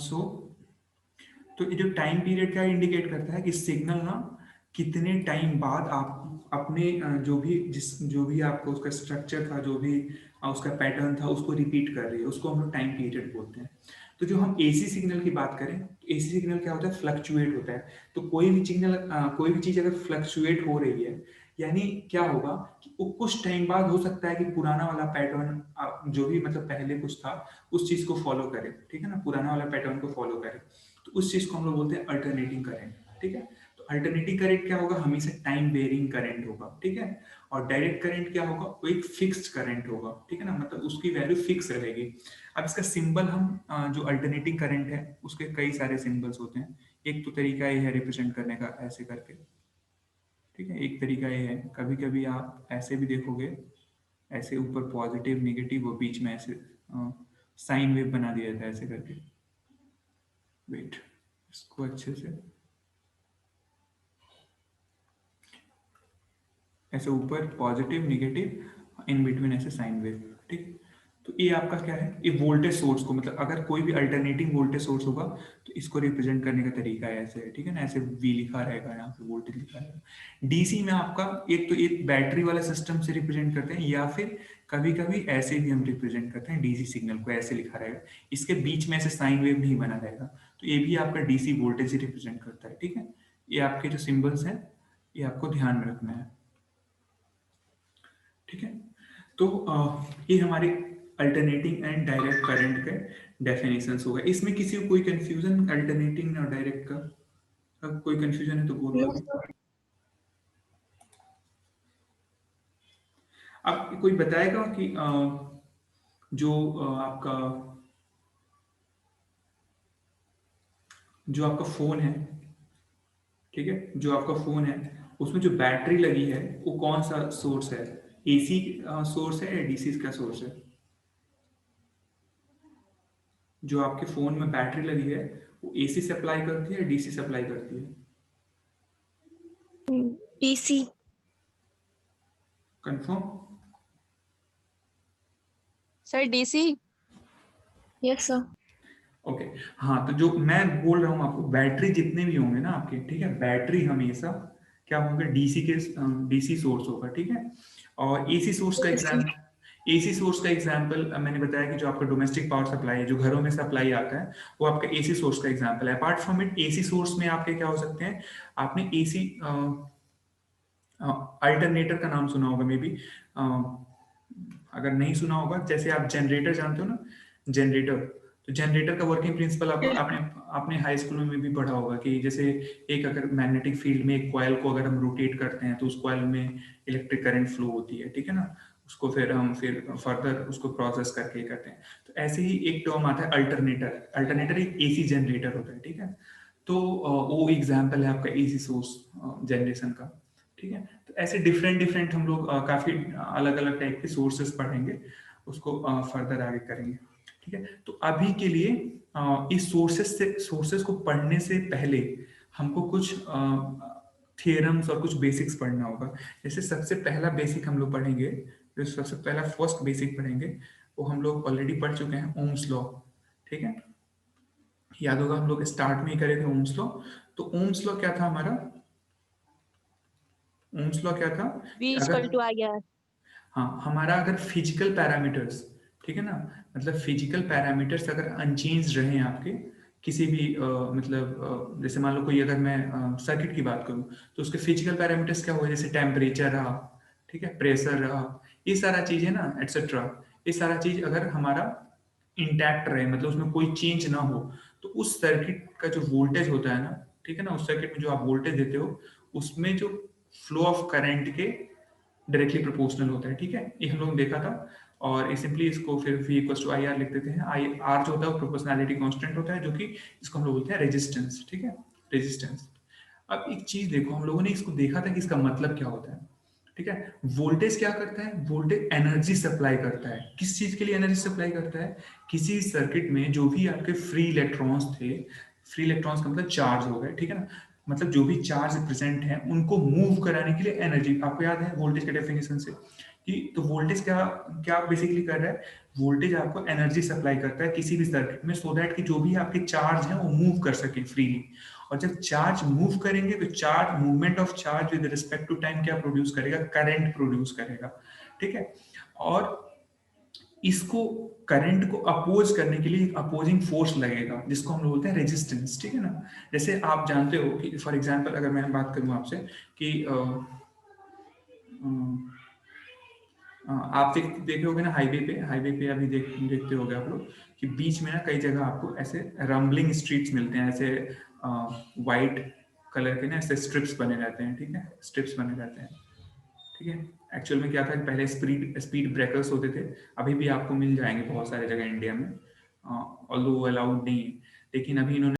सो तो ये जो टाइम पीरियड क्या इंडिकेट करता है कि सिग्नल ना कितने टाइम बाद आप अपने जो भी आपको उसका स्ट्रक्चर था, जो भी उसका पैटर्न था, उसको रिपीट कर रही है, उसको हम लोग टाइम पीरियड बोलते हैं। तो जो हम एसी सिग्नल की बात करें, एसी सिग्नल क्या होता है, फ्लक्चुएट होता है। तो कोई भी चीज अगर फ्लक्चुएट हो रही है, यानी क्या होगा कि वो कुछ टाइम बाद हो सकता है कि पुराना वाला पैटर्न जो भी मतलब पहले कुछ था उस चीज को फॉलो करे, ठीक है ना, पुराना वाला पैटर्न को फॉलो करे। तो उस चीज को हम लोग बोलते हैं अल्टरनेटिंग करंट, ठीक है। तो अल्टरनेटिंग करंट क्या होगा, हमेशा टाइम वेरिंग करंट होगा, ठीक है। और डायरेक्ट करंट क्या होगा, वो एक फिक्स्ड करंट होगा, ठीक है ना, मतलब उसकी वैल्यू फिक्स रहेगी। अब इसका सिंबल हम जो अल्टरनेटिंग करंट है उसके कई सारे सिंबल्स होते हैं। एक तो तरीका ये है रिप्रेजेंट करने का, ऐसे करके, ठीक है। एक तरीका ये है, कभी कभी आप ऐसे भी देखोगे, ऐसे ऊपर पॉजिटिव नेगेटिव और बीच में ऐसे साइन वेव बना दिया जाता है ऐसे करके। वेट, इसको अच्छे से ऐसे ऊपर पॉजिटिव नेगेटिव इन बिटवीन ऐसे साइन वेव, ठीक। तो ये आपका क्या है, ये वोल्टेज सोर्स को, मतलब अगर कोई भी अल्टरनेटिंग वोल्टेज सोर्स होगा तो इसको रिप्रेजेंट करने का तरीका है ऐसे, ठीक है ना, ऐसे वी लिखा रहेगा, यहाँ पे वोल्टेज लिखा रहेगा। डीसी में आपका एक तो एक बैटरी वाला सिस्टम से रिप्रेजेंट करते हैं, या फिर कभी कभी ऐसे भी हम रिप्रेजेंट करते हैं डीसी सिग्नल को, ऐसे लिखा रहेगा, इसके बीच में ऐसे साइन वेव नहीं बना रहेगा। तो ये भी आपका डीसी वोल्टेज ही रिप्रेजेंट करता है, ठीक है। ये आपके जो सिंबल्स हैं ये आपको ध्यान में रखना है, ठीक है। तो ये हमारे अल्टरनेटिंग एंड डायरेक्ट करंट के डेफिनेशंस हो गए। इसमें किसी को कोई कंफ्यूजन अल्टरनेटिंग और डायरेक्ट का, अब कोई कंफ्यूजन है तो बोलो Yes, अभी। sir. अब कोई बताएगा कि जो आपका जो आपका फोन है, ठीक है, जो आपका फोन है उसमें जो बैटरी लगी है वो कौन सा सोर्स है, एसी सोर्स है या डीसी का सोर्स है? जो आपके फोन में बैटरी लगी है वो एसी सप्लाई करती है या डीसी सप्लाई करती है? DC. Confirm? Sir DC. Yes, sir. Okay. हाँ, तो जो मैं बोल रहा हूँ आपको, बैटरी जितने भी होंगे ना आपके, ठीक है, बैटरी हमेशा क्या होंगे, डीसी सोर्स होगा, ठीक है। और AC. एसी सोर्स का एग्जांपल मैंने बताया कि जो आपका डोमेस्टिक पावर सप्लाई है, जो घरों में सप्लाई आता है, वो आपका एसी सोर्स का एग्जांपल है। Apart from it, AC source में आपके क्या हो सकते हैं, आपने एसी अल्टरनेटर का नाम सुना होगा मे बी, अगर नहीं सुना होगा, जैसे आप जनरेटर जानते हो ना, जनरेटर। तो जनरेटर का वर्किंग प्रिंसिपल आप, आपने आपने हाई स्कूल में भी पढ़ा होगा कि जैसे एक अगर मैग्नेटिक फील्ड में एक कॉइल को अगर हम रोटेट करते हैं तो उस कॉइल में इलेक्ट्रिक करंट फ्लो होती है, ठीक है ना। उसको फिर हम फर्दर उसको प्रोसेस करके करते हैं। तो ऐसे ही एक टर्म आता है अल्टरनेटर। अल्टरनेटर एक एसी जनरेटर होता है, ठीक है। तो वो एग्जाम्पल है आपका एसी सोर्स जनरेशन का, ठीक है। तो ऐसे डिफरेंट डिफरेंट हम लोग काफी अलग अलग टाइप के सोर्सेस पढ़ेंगे, उसको फर्दर आगे करेंगे, ठीक है। तो अभी के लिए इस सोर्सेस को पढ़ने से पहले हमको कुछ थियरम्स और कुछ बेसिक्स पढ़ना होगा। जैसे सबसे पहला बेसिक हम लोग पढ़ेंगे, जो सबसे पहला फर्स्ट बेसिक पढ़ेंगे वो हम लोग ऑलरेडी पढ़ चुके हैं, ओम्स लॉ, ठीक है। याद होगा हम लोग स्टार्ट में ही करे थे ओम्स लॉ। तो ओम्स लॉ क्या था हमारा, ओम्स लॉ क्या था V कि is अगर, equal to IR. हाँ, हमारा अगर फिजिकल पैरामीटर्स, ठीक है ना, मतलब फिजिकल पैरामीटर्स अगर अनचेंज रहे आपके किसी भी जैसे मान लो कोई, अगर मैं सर्किट की बात करूं तो उसके फिजिकल पैरामीटर्स क्या हुए, जैसे टेम्परेचर रहा, ठीक है, प्रेशर रहा, ये सारा चीज है ना, एटसेट्रा। ये सारा चीज अगर हमारा इंटैक्ट रहे, मतलब उसमें कोई चेंज ना हो, तो उस सर्किट का जो वोल्टेज होता है ना, ठीक है ना, उस सर्किट में जो आप वोल्टेज देते हो उसमें जो फ्लो ऑफ करंट के डायरेक्टली प्रोपोर्शनल होता है, ठीक है। ये हम लोगों ने देखा था। और सिंपली इसको फिर V equal to I R लिख देते हैं। आई आर जो होता है वो प्रोपोर्शनैलिटी कांस्टेंट होता है, जो कि इसको हम लोग बोलते हैं रेजिस्टेंस, ठीक है, रेजिस्टेंस। अब एक चीज देखो, हम लोगों ने इसको देखा था कि इसका मतलब क्या होता है, ठीक है। वोल्टेज क्या करता है, वोल्टेज एनर्जी सप्लाई करता है। किस चीज के लिए एनर्जी सप्लाई करता है, किसी सर्किट में जो भी आपके फ्री इलेक्ट्रॉन्स थे, फ्री इलेक्ट्रॉन्स का मतलब चार्ज हो गए, ठीक है ना, मतलब जो भी चार्ज प्रेजेंट है उनको मूव कराने के लिए एनर्जी। आपको याद है वोल्टेज के डेफिनेशन से कि तो वोल्टेज क्या क्या बेसिकली कर रहा है, वोल्टेज आपको एनर्जी सप्लाई करता है किसी भी सर्किट में, सो दैट कि जो भी आपके चार्ज है वो मूव कर सके फ्रीली। और जब चार्ज मूव करेंगे तो charge, movement of charge with respect to time क्या प्रोड्यूस करेगा, करंट प्रोड्यूस करेगा, ठीक है। और इसको करंट को अपोज करने के लिए अपोजिंग फोर्स लगेगा जिसको हम लोग बोलते हैं रेजिस्टेंस, ठीक है ना। जैसे आप जानते हो कि फॉर एग्जांपल अगर मैं बात करूं आपसे कि आप देखे होगे ना हाईवे पे अभी देखते होगे आप लोग कि बीच में ना कई जगह आपको ऐसे रम्बलिंग स्ट्रीट्स मिलते हैं, ऐसे वाइट कलर के ना ऐसे स्ट्रिप्स बने रहते हैं, ठीक है, स्ट्रिप्स बने रहते हैं, ठीक है। एक्चुअल में क्या था, पहले स्पीड ब्रेकर्स होते थे, अभी भी आपको मिल जाएंगे बहुत सारे जगह इंडिया में, ऑल्दो अलाउड नहीं है, लेकिन अभी इन्होंने